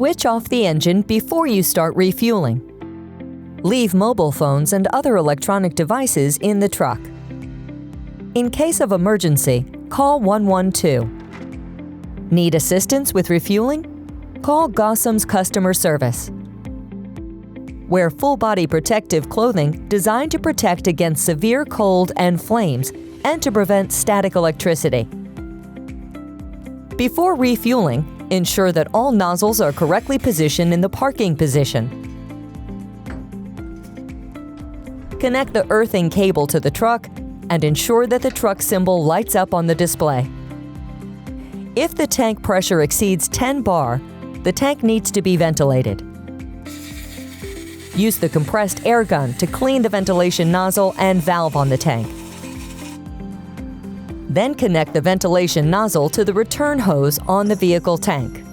Switch off the engine before you start refueling. Leave mobile phones and other electronic devices in the truck. In case of emergency, call 112. Need assistance with refueling? Call Gossum's customer service. Wear full-body protective clothing designed to protect against severe cold and flames and to prevent static electricity. Before refueling, ensure that all nozzles are correctly positioned in the parking position. Connect the earthing cable to the truck and ensure that the truck symbol lights up on the display. If the tank pressure exceeds 10 bar, the tank needs to be ventilated. Use the compressed air gun to clean the ventilation nozzle and valve on the tank. Then connect the ventilation nozzle to the return hose on the vehicle tank.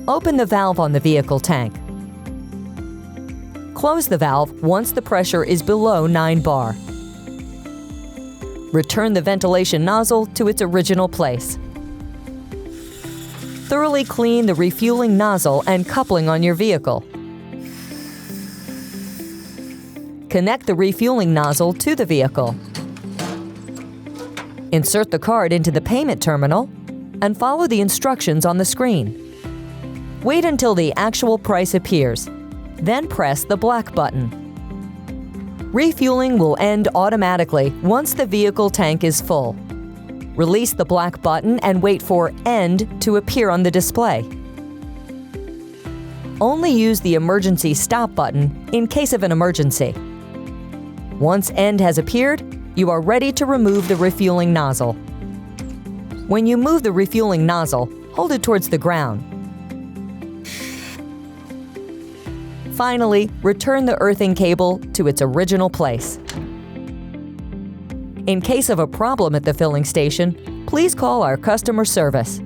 Open the valve on the vehicle tank. Close the valve once the pressure is below 9 bar. Return the ventilation nozzle to its original place. Thoroughly clean the refueling nozzle and coupling on your vehicle. Connect the refueling nozzle to the vehicle. Insert the card into the payment terminal and follow the instructions on the screen. Wait until the actual price appears, then press the black button. Refueling will end automatically once the vehicle tank is full. Release the black button and wait for END to appear on the display. Only use the emergency stop button in case of an emergency. Once END has appeared, you are ready to remove the refueling nozzle. When you move the refueling nozzle, hold it towards the ground. Finally, return the earthing cable to its original place. In case of a problem at the filling station, please call our customer service.